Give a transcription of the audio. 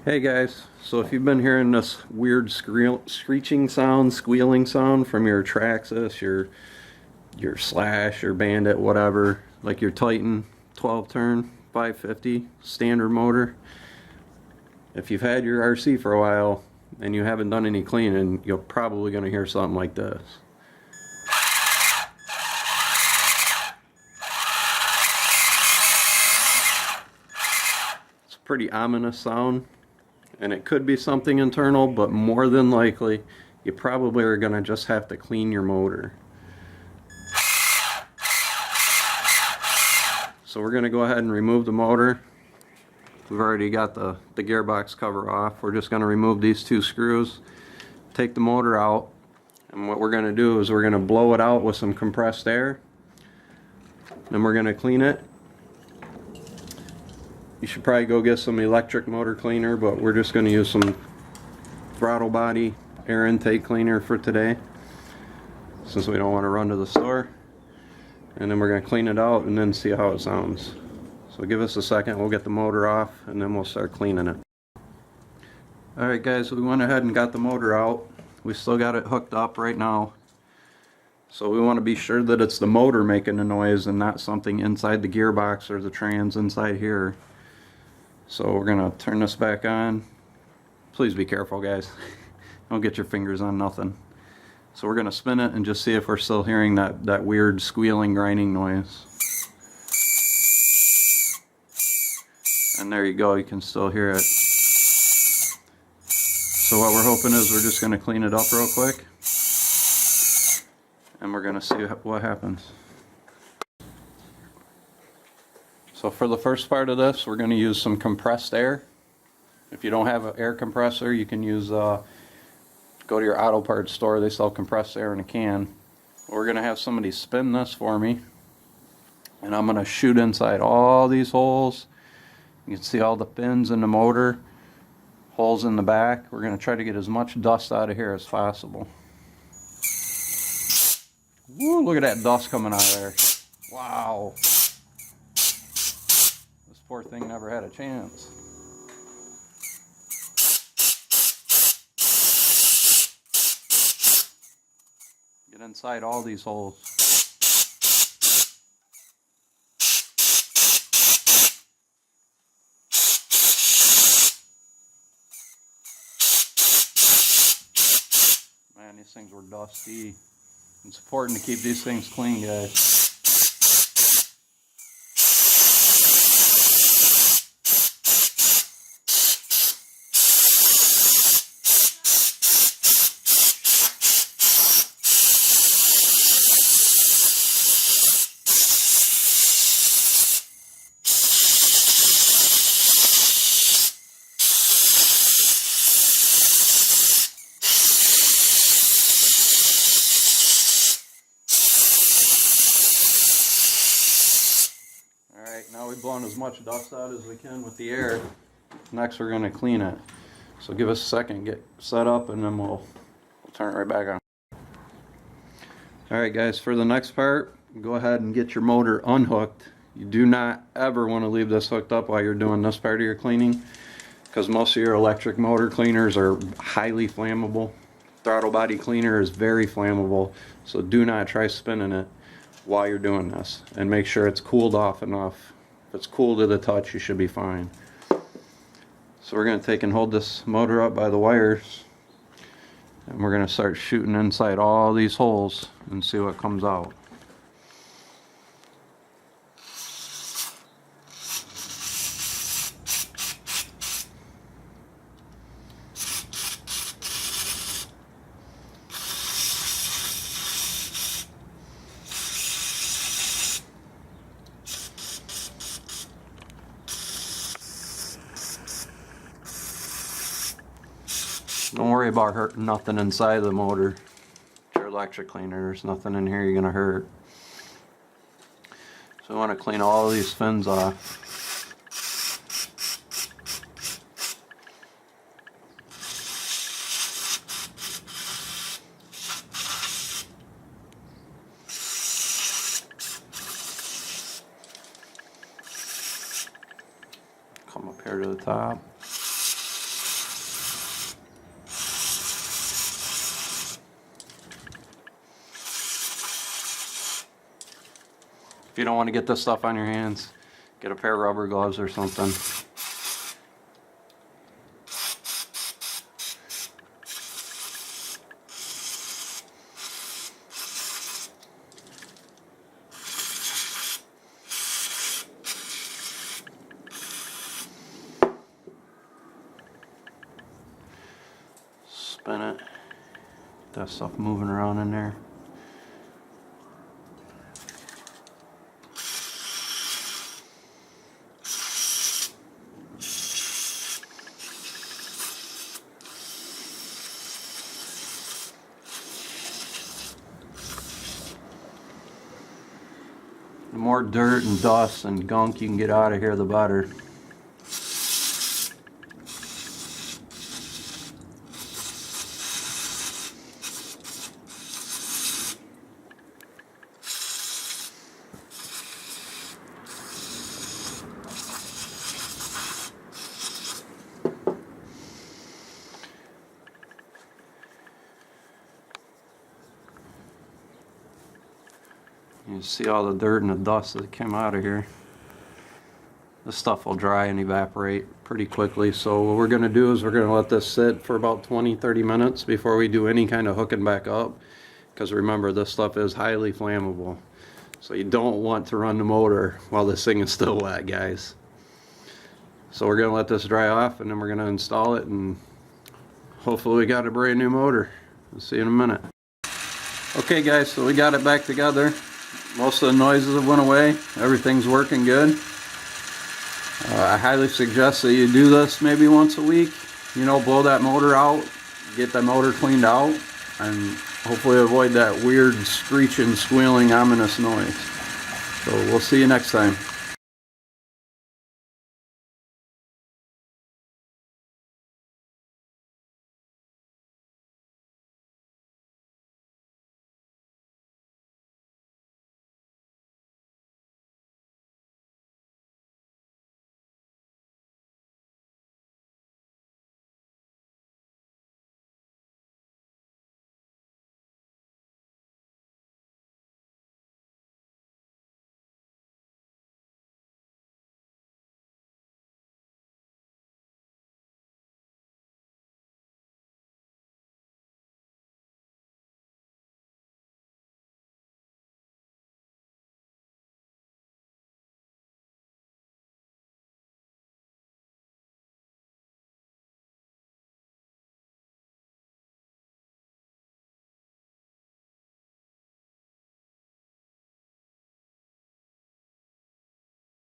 Hey guys, so if you've been hearing this weird screeching sound, squealing sound from your Traxxas, your Slash, your Bandit, whatever, like your Titan 12 turn 550 standard motor, if you've had your RC for a while and you haven't done any cleaning, you're probably going to hear something like this. It's a pretty ominous sound. And it could be something internal, but more than likely you probably are going to just have to clean your motor. So we're going to go ahead and remove the motor. We've already got the gearbox cover off. We're just going to remove these two screws, take the motor out, and what we're going to do is we're going to blow it out with some compressed air. Then we're going to clean it. You should probably go get some electric motor cleaner, but we're just going to use some throttle body air intake cleaner for today, since we don't want to run to the store. And then we're going to clean it out and then see how it sounds. So give us a second, we'll get the motor off and then we'll start cleaning it. Alright guys, we went ahead and got the motor out. We still got it hooked up right now. So we want to be sure that it's the motor making the noise and not something inside the gearbox or the trans inside here. So we're going to turn this back on. Please be careful guys. Don't get your fingers on nothing. So we're going to spin it and just see if we're still hearing that weird squealing, grinding noise. And there you go, you can still hear it. So what we're hoping is we're just going to clean it up real quick. And we're going to see what happens. So for the first part of this, we're going to use some compressed air. If you don't have an air compressor, you can use, go to your auto parts store, they sell compressed air in a can. We're going to have somebody spin this for me. And I'm going to shoot inside all these holes. You can see all the fins in the motor, holes in the back. We're going to try to get as much dust out of here as possible. Woo, look at that dust coming out of there. Wow. This poor thing never had a chance. Get inside all these holes. Man, these things were dusty. It's important to keep these things clean, guys. Now we've blown as much dust out as we can with the air. Next we're going to clean it. So give us a second, get set up, and then we'll turn it right back on. Alright guys, for the next part, go ahead and get your motor unhooked. You do not ever want to leave this hooked up while you're doing this part of your cleaning, because most of your electric motor cleaners are highly flammable. Throttle body cleaner is very flammable, so do not try spinning it while you're doing this, and make sure it's cooled off enough. If it's cool to the touch, you should be fine. So we're going to take and hold this motor up by the wires, and we're going to start shooting inside all these holes and see what comes out. Don't worry about hurting nothing inside the motor. Your electric cleaner, there's nothing in here you're going to hurt. So we want to clean all of these fins off. Come up here to the top. you don't want to get this stuff on your hands, get a pair of rubber gloves or something. Spin it. That stuff moving around in there. The more dirt and dust and gunk you can get out of here, the better. You see all the dirt and the dust that came out of here. This stuff will dry and evaporate pretty quickly. So what we're going to do is we're going to let this sit for about 20-30 minutes before we do any kind of hooking back up. Because remember, this stuff is highly flammable. So you don't want to run the motor while this thing is still wet, guys. So we're going to let this dry off and then we're going to install it, and hopefully we got a brand new motor. We'll see you in a minute. Okay guys, so we got it back together. Most of the noises have went away. Everything's working good. I highly suggest that you do this maybe once a week. You know, blow that motor out, get that motor cleaned out, and hopefully avoid that weird screeching, squealing, ominous noise. So we'll see you next time.